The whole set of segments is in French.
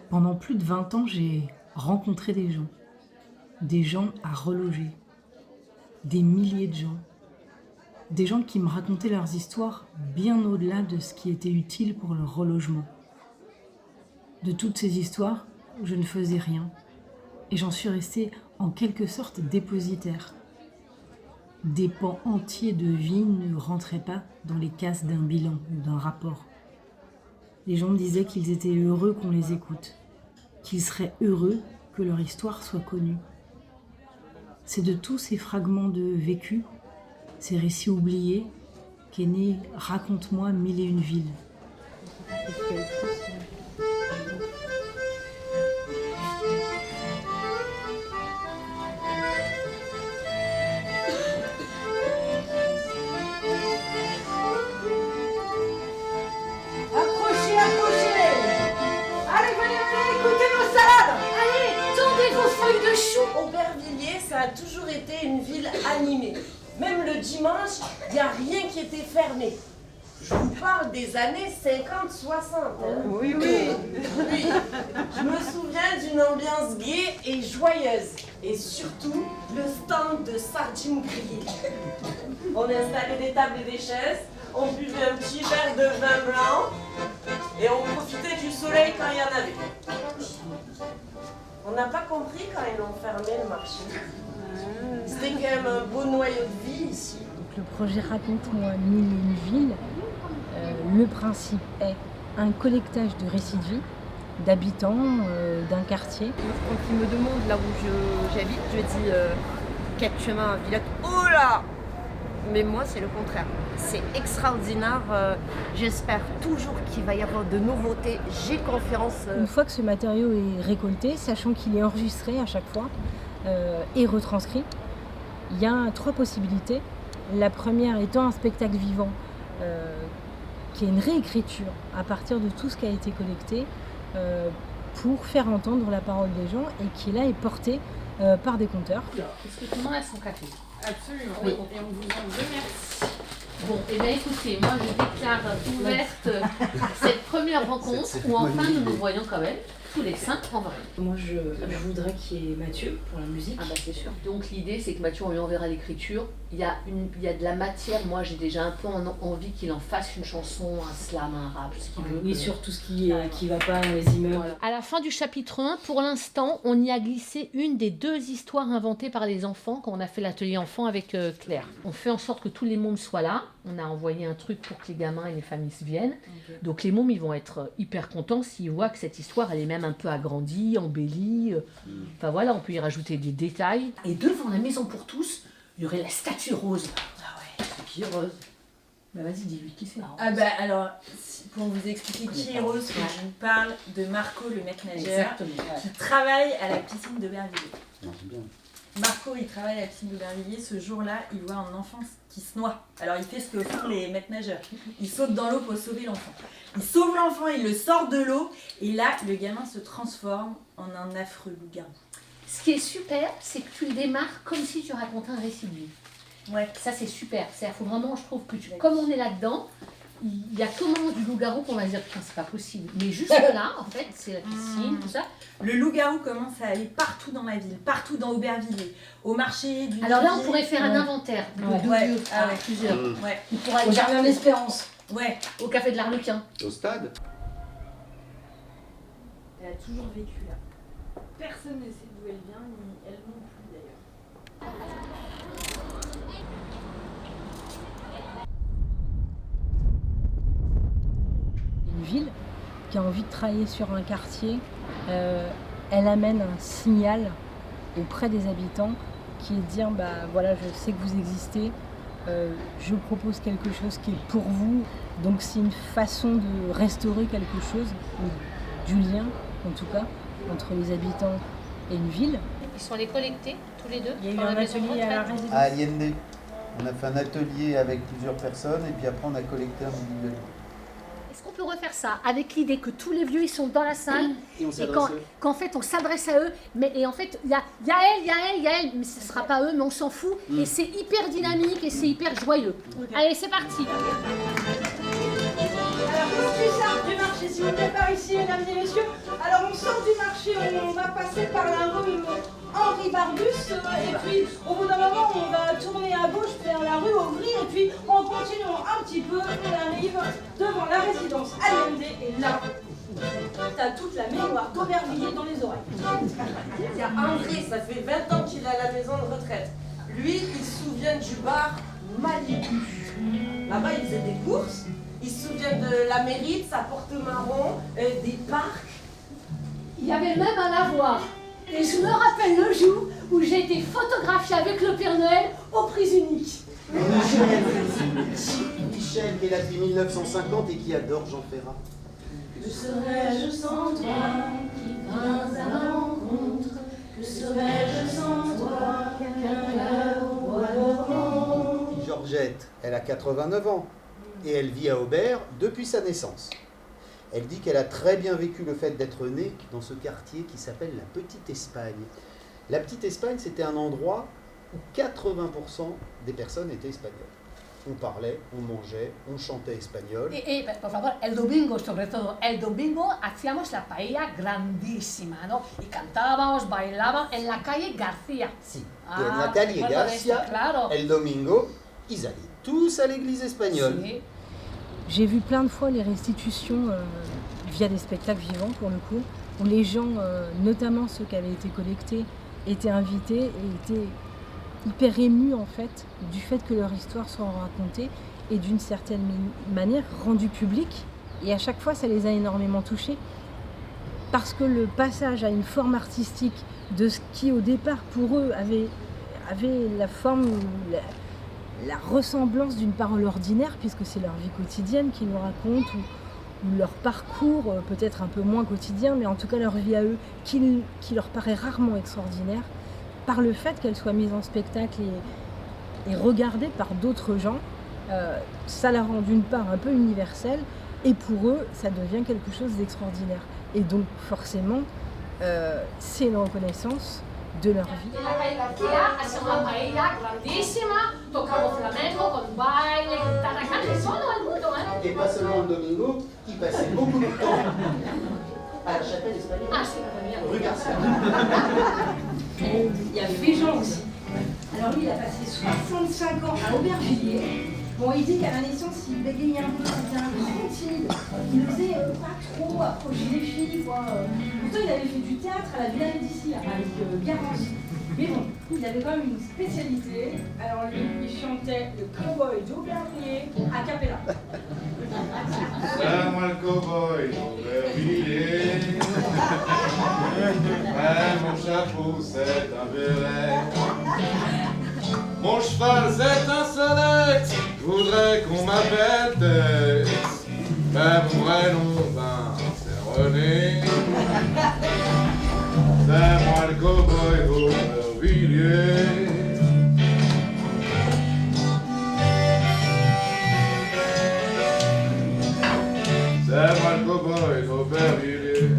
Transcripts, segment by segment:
Pendant plus de 20 ans, j'ai rencontré des gens à reloger, des milliers de gens, des gens qui me racontaient leurs histoires bien au-delà de ce qui était utile pour leur relogement. De toutes ces histoires, je ne faisais rien et j'en suis restée en quelque sorte dépositaire. Des pans entiers de vie ne rentraient pas dans les cases d'un bilan ou d'un rapport. Les gens me disaient qu'ils étaient heureux qu'on les écoute, qu'ils seraient heureux que leur histoire soit connue. C'est de tous ces fragments de vécu, ces récits oubliés, qu'est né Raconte-moi 1001 villes. Aubervilliers, ça a toujours été une ville animée. Même le dimanche, il n'y a rien qui était fermé. Je vous parle des années 50-60. Hein. Oui. Je me souviens d'une ambiance gaie et joyeuse. Et surtout, le stand de sardines grillées. On installait des tables et des chaises, on buvait un petit verre de vin blanc et on profitait du soleil quand il y en avait. On n'a pas compris quand ils ont fermé le marché. C'était quand même un beau noyau de vie ici. Donc le projet Raconte-moi 1001 villes, le principe est un collectage de récits de vie, d'habitants d'un quartier. Quand ils me demandent là où j'habite, je dis quel chemin, Villette. Oh là! Mais moi, c'est le contraire. C'est extraordinaire. J'espère toujours qu'il va y avoir de nouveautés. J'ai confiance. Une fois que ce matériau est récolté, sachant qu'il est enregistré à chaque fois et retranscrit, il y a 3 possibilités. La première étant un spectacle vivant, qui est une réécriture à partir de tout ce qui a été collecté pour faire entendre la parole des gens et qui là est porté par des conteurs. Est-ce que tout le monde a son café? Absolument. Oui. Et on vous en remercie. Bon, et bien écoutez, moi je déclare ouverte cette première rencontre où enfin nous nous voyons quand même tous les 5 en vrai. Moi je voudrais qu'il y ait Mathieu pour la musique. Ah bah c'est sûr. Donc l'idée c'est que Mathieu on lui enverra l'écriture. Il y a de la matière, moi j'ai déjà un peu envie qu'il en fasse une chanson, un slam, un rap, ce qu'il veut. Oui, sur tout ce qui va pas, les immeubles. Voilà. À la fin du chapitre 1, pour l'instant, on y a glissé une des 2 histoires inventées par les enfants quand on a fait l'atelier enfant avec Claire. On fait en sorte que tous les mômes soient là. On a envoyé un truc pour que les gamins et les familles se viennent. Okay. Donc les mômes, ils vont être hyper contents s'ils voient que cette histoire, elle est même un peu agrandie, embellie. Enfin voilà, on peut y rajouter des détails. Et devant la maison pour tous, il y aurait la statue rose. Ah ouais, qui est rose. Bah vas-y, dis-lui qui c'est. Ah bah alors, pour vous expliquer qui est Rose, je vous parle de Marco, le maître nageur, qui travaille à la piscine d'Aubervilliers. Non, c'est bien. Marco, il travaille à la piscine d'Aubervilliers. Ce jour-là, il voit un enfant qui se noie. Alors, il fait ce que font les maîtres nageurs. Il saute dans l'eau pour sauver l'enfant. Il sauve l'enfant, il le sort de l'eau. Et là, le gamin se transforme en un affreux loup-garou. Ce qui est super, c'est que tu le démarres comme si tu racontais un récit de vie. Ouais. Ça, c'est super. C'est-à-dire, faut vraiment, je trouve que comme on est là-dedans, il y a comment du loup-garou qu'on va se dire putain c'est pas possible. Mais juste là, en fait, c'est la piscine, tout ça. Le loup-garou commence à aller partout dans la ville, partout dans Aubervilliers, au marché du. Alors là, on pourrait faire un inventaire de lieux, plusieurs. Ouais. On pourrait au Jardin d'Espérance. Ouais. Au Café de l'Arlequin. Au stade. Elle a toujours vécu là. Personne ne sait d'où elle vient, ni elle non plus d'ailleurs. Une ville qui a envie de travailler sur un quartier, elle amène un signal auprès des habitants qui est de dire bah voilà, je sais que vous existez, je propose quelque chose qui est pour vous. Donc c'est une façon de restaurer quelque chose, du lien en tout cas, entre les habitants et une ville. Ils sont allés collecter tous les deux. Il y a eu un atelier à la résidence. À Allende. On a fait un atelier avec plusieurs personnes et puis après on a collecté individuellement. Est-ce qu'on peut refaire ça avec l'idée que tous les vieux ils sont dans la salle Et on et s'adresse à eux. qu'en fait on s'adresse à eux, et en fait il y a elle, mais ce sera pas eux, mais on s'en fout et c'est hyper dynamique et c'est hyper joyeux. Allez, c'est parti. Alors, pour tu sors du marché, si vous plaît, par ici, mesdames et messieurs. Alors, on sort du marché, on va passer par la rue Henri Barbus, et puis au bout d'un moment, on va tourner à gauche vers la rue Auvry, et puis en continuant un petit peu, on arrive devant la résidence Allende, et là, t'as toute la mémoire d'Aubervilliers dans les oreilles. Il y a André, ça fait 20 ans qu'il est à la maison de retraite. Lui, il se souvient du bar Malibu. Là-bas, il faisait des courses. Il se souvient de la mairie, de sa porte marron, des parcs. Il y avait même un lavoir. Et je me rappelle le jour où j'ai été photographiée avec le Père Noël aux prises uniques. Michel qui est là depuis 1950 et qui adore Jean Ferrat. Que serais-je sans toi qui viens à ma rencontre? Que serais-je sans toi qu'un lac au bois dormant? Georgette, elle a 89 ans et elle vit à Aubert depuis sa naissance. Elle dit qu'elle a très bien vécu le fait d'être née dans ce quartier qui s'appelle la Petite Espagne. La Petite Espagne, c'était un endroit où 80% des personnes étaient espagnoles. On parlait, on mangeait, on chantait espagnol. Por favor, el domingo, sobre todo, el domingo hacíamos la paella grandísima, ¿no? Y cantábamos, bailábamos en la calle García. Si. Et en la calle Garcia, claro. el domingo, ils allaient tous à l'église espagnole. Sí. J'ai vu plein de fois les restitutions via des spectacles vivants pour le coup, où les gens, notamment ceux qui avaient été collectés, étaient invités et étaient hyper émus en fait du fait que leur histoire soit racontée et d'une certaine manière rendue publique. Et à chaque fois, ça les a énormément touchés parce que le passage à une forme artistique de ce qui au départ pour eux avait la forme, la ressemblance d'une parole ordinaire, puisque c'est leur vie quotidienne qu'ils nous racontent, ou leur parcours peut-être un peu moins quotidien, mais en tout cas leur vie à eux, qui leur paraît rarement extraordinaire, par le fait qu'elle soit mise en spectacle et regardée par d'autres gens, ça la rend d'une part un peu universelle, et pour eux, ça devient quelque chose d'extraordinaire. Et donc forcément, c'est une reconnaissance de leur vie. En la calle García hacíamos una paella grandísima, tocamos flamenco con baile, guitarra, cante, todo el mundo, ¿eh? Et pas seulement le domingo, qui passait beaucoup de temps à la chapelle espagnole. Ah, c'est la première. Rue Garcia. Il y a Féjean aussi. Alors lui, il a passé 65 ans à Aubervilliers. Bon, il dit qu'à la naissance, il bégayait un peu, c'était un grand timide. Il n'osait pas trop approcher les filles, quoi. Pourtant, il avait fait du théâtre à la Villa Médicis, avec Garance. Mais bon, il avait quand même une spécialité. Alors lui, il chantait le cowboy d'Aubervilliers à cappella. C'est moi le cowboy d'Aubervilliers. Ouais, mon chapeau, c'est un béret. Mon cheval, c'est un sonnette. Je voudrais qu'on m'appelle Tex. Mais mon vrai nom, ben, c'est René. C'est moi le cowboy d'Aubervilliers. C'est moi le cowboy d'Aubervilliers.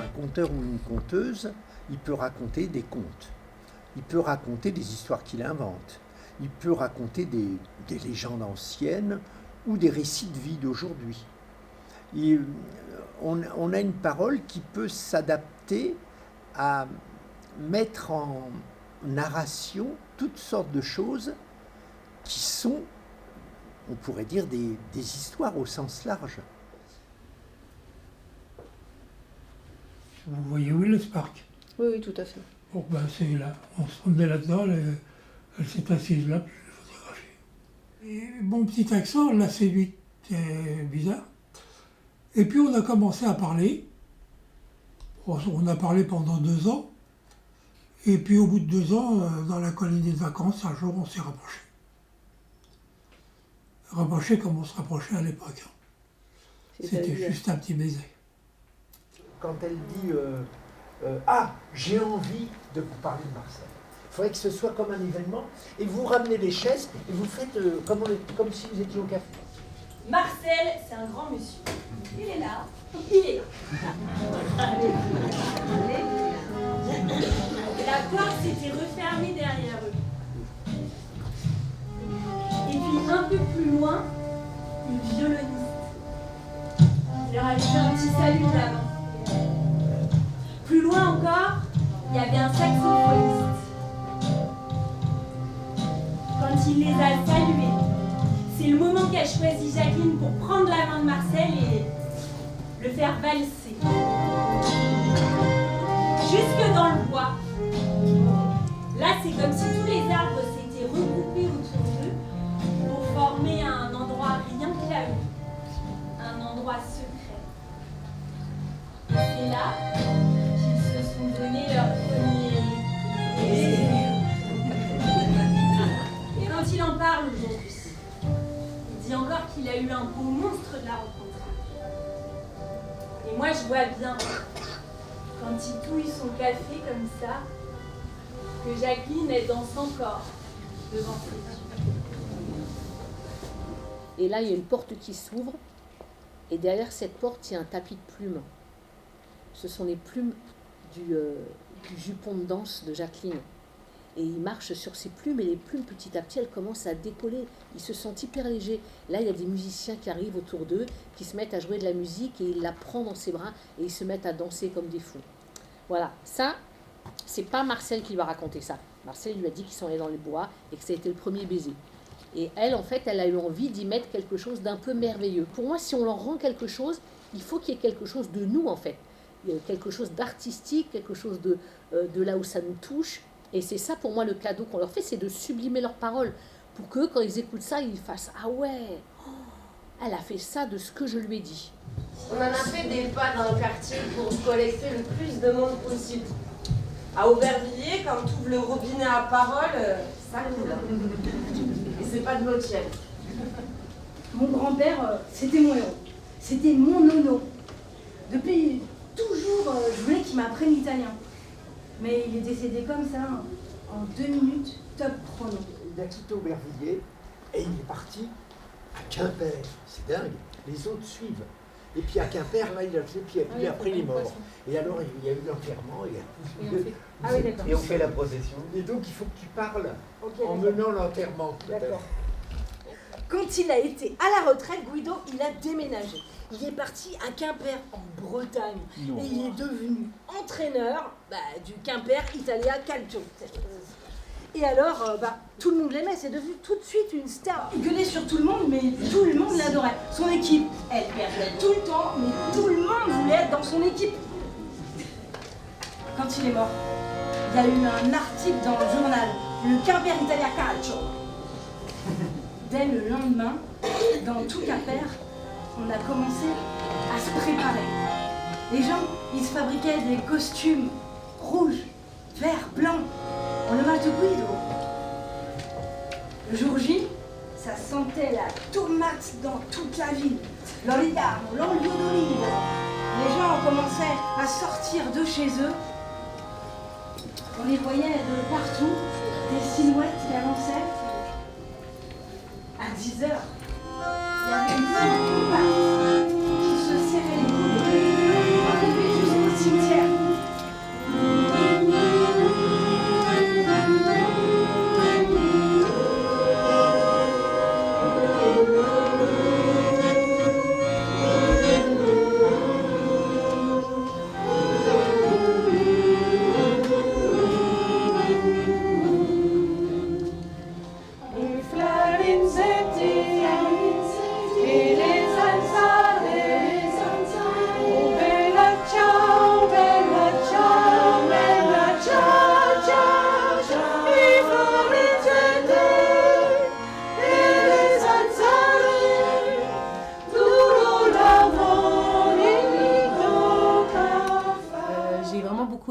Un conteur ou une conteuse, il peut raconter des contes. Il peut raconter des histoires qu'il invente. Il peut raconter des légendes anciennes ou des récits de vie d'aujourd'hui. On a une parole qui peut s'adapter à mettre en narration toutes sortes de choses qui sont, on pourrait dire, des histoires au sens large. Vous voyez Willis Park? Oui, oui, tout à fait. Bon, ben, c'est là. On se promenait là-dedans, elle s'est assise là, puis je l'ai photographiée. Et mon petit accent l'a séduite, c'est bizarre. Et puis on a commencé à parler. On a parlé pendant 2 ans. Et puis au bout de 2 ans, dans la colonie de vacances, un jour, on s'est rapprochés. Rapprochés comme on se rapprochait à l'époque. C'était juste un petit baiser. Quand elle dit « Ah, j'ai envie de vous parler de Marcel », faudrait que ce soit comme un événement. Et vous ramenez les chaises et vous faites comme si vous étiez au café. Marcel, c'est un grand monsieur. Il est là. Il est là. La porte s'était refermée derrière eux. Et puis un peu plus loin, une violoniste. Il leur avait fait un petit salut de la main. Plus loin encore, il y avait un saxophoniste. Quand il les a salués, c'est le moment qu'a choisi Jacqueline pour prendre la main de Marcel et le faire valser. Jusque dans le bois. Là, c'est comme si tous les arbres s'étaient regroupés autour d'eux pour former un endroit rien qu'à eux. Un endroit secret. Et c'est là qu'ils se sont donné leur premier baiser. Et quand il en parle aujourd'hui, il dit encore qu'il a eu un beau monstre de la rencontre. Et moi, je vois bien, quand il touille son café comme ça, que Jacqueline est dans son corps, devant ses yeux. Et là, il y a une porte qui s'ouvre, et derrière cette porte, il y a un tapis de plumes. Ce sont les plumes du jupon de danse de Jacqueline. Et il marche sur ces plumes, et les plumes, petit à petit, elles commencent à décoller. Ils se sentent hyper légers. Là, il y a des musiciens qui arrivent autour d'eux, qui se mettent à jouer de la musique, et il la prend dans ses bras, et ils se mettent à danser comme des fous. Voilà, ça, c'est pas Marcel qui lui a raconté ça. Marcel lui a dit qu'ils sont allés dans les bois, et que ça a été le premier baiser. Et elle, en fait, elle a eu envie d'y mettre quelque chose d'un peu merveilleux. Pour moi, si on leur rend quelque chose, il faut qu'il y ait quelque chose de nous, en fait. Il y a quelque chose d'artistique, quelque chose de là où ça nous touche. Et c'est ça, pour moi, le cadeau qu'on leur fait, c'est de sublimer leurs paroles. Pour que, quand ils écoutent ça, ils fassent « Ah ouais, elle a fait ça de ce que je lui ai dit. » On en a fait des pas dans le quartier pour collecter le plus de monde possible. À Aubervilliers, quand tu ouvres le robinet à parole, ça coule. Et c'est pas de l'eau tiède. Mon grand-père, c'était mon héros. C'était mon nono. Depuis toujours, je voulais qu'il m'apprenne l'italien. Mais il est décédé comme ça, en 2 minutes, top chrono. Il a quitté Aubervilliers et il est parti à Quimper. C'est dingue. Les autres suivent. Et puis à Quimper, là, il a fait, puis après il est mort. Et alors, il y a eu l'enterrement. Et on fait la procession. Et donc, il faut que tu parles en menant l'enterrement. D'accord. Quand il a été à la retraite, Guido, il a déménagé. Il est parti à Quimper, en Bretagne. Non. Et il est devenu entraîneur du Quimper Italia Calcio. Et alors, tout le monde l'aimait, c'est devenu tout de suite une star. Il gueulait sur tout le monde, mais tout le monde l'adorait. Son équipe, elle perdait tout le temps, mais tout le monde voulait être dans son équipe. Quand il est mort, il y a eu un article dans le journal, le Quimper Italia Calcio. Dès le lendemain, dans tout Quimper, on a commencé à se préparer. Les gens, ils se fabriquaient des costumes rouges, verts, blancs, pour le match de Guido. Le jour J, ça sentait la tomate dans toute la ville. L'origano, l'olio d'olive. Les gens commençaient à sortir de chez eux. On les voyait de partout, des silhouettes qui avançaient. À 10h, il y avait une femme qui se serrait les coudes, arrivée jusqu'au cimetière.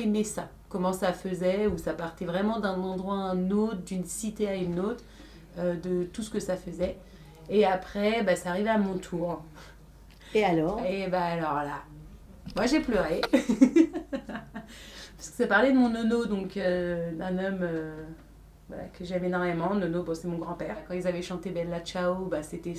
Aimé ça, comment ça faisait, où ça partait vraiment d'un endroit à un autre, d'une cité à une autre, de tout ce que ça faisait. Et après, ça arrivait à mon tour. Et alors? Et alors là, moi j'ai pleuré. Parce que ça parlait de mon nono, donc d'un homme voilà, que j'aime énormément. Nono, bon, c'est mon grand-père. Quand ils avaient chanté Bella Ciao, bah, c'était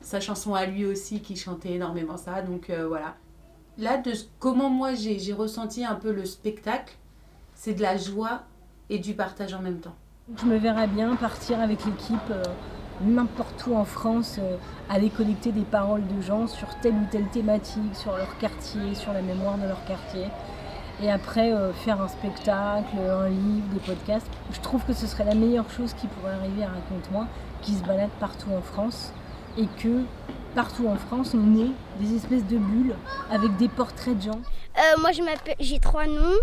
sa chanson à lui aussi qui chantait énormément ça. Donc voilà. Là, comment moi j'ai ressenti un peu le spectacle, c'est de la joie et du partage en même temps. Je me verrais bien partir avec l'équipe n'importe où en France, aller collecter des paroles de gens sur telle ou telle thématique, sur leur quartier, sur la mémoire de leur quartier. Et après, faire un spectacle, un livre, des podcasts. Je trouve que ce serait la meilleure chose qui pourrait arriver à Raconte-moi, qui se balade partout en France. Et que partout en France, on ait des espèces de bulles avec des portraits de gens. Moi, j'ai 3 noms.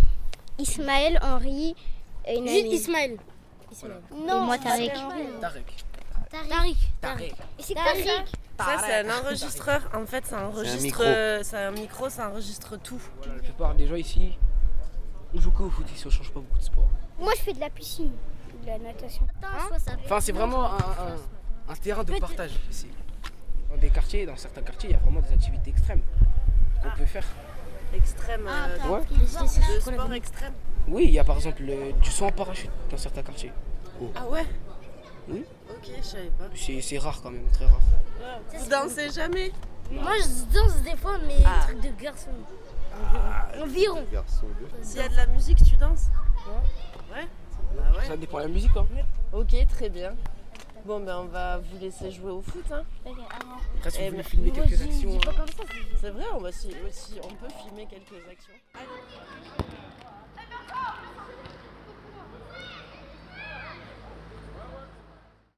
Ismaël, Henri et Nani. Ismaël. Non, et moi, Tarek. Tarek. Et c'est Tarek. Ça, c'est un enregistreur. En fait, ça enregistre. C'est un micro, ça enregistre tout. Voilà, la plupart des gens ici, on joue qu'au foot ici, on change pas beaucoup de sport. Moi, je fais de la piscine, de la natation. Enfin, c'est vraiment un terrain de partage ici. Dans des quartiers, dans certains quartiers, il y a vraiment des activités extrêmes qu'on peut faire. Extrême. Ouais. De sport extrême. Oui, il y a par exemple du saut en parachute dans certains quartiers. Oh. Ah ouais? Oui. Ok, je savais pas. C'est rare quand même, très rare. Vous dansez jamais? Moi, je danse des fois, mais trucs de garçon. Environ. S'il y a de la musique, tu danses? Ouais. Bah ouais. Ça dépend de la musique, hein. Ok, très bien. Bon, ben on va vous laisser jouer au foot, hein. Après, si vous voulez filmer quelques actions. C'est vrai, on peut filmer quelques actions. Allez.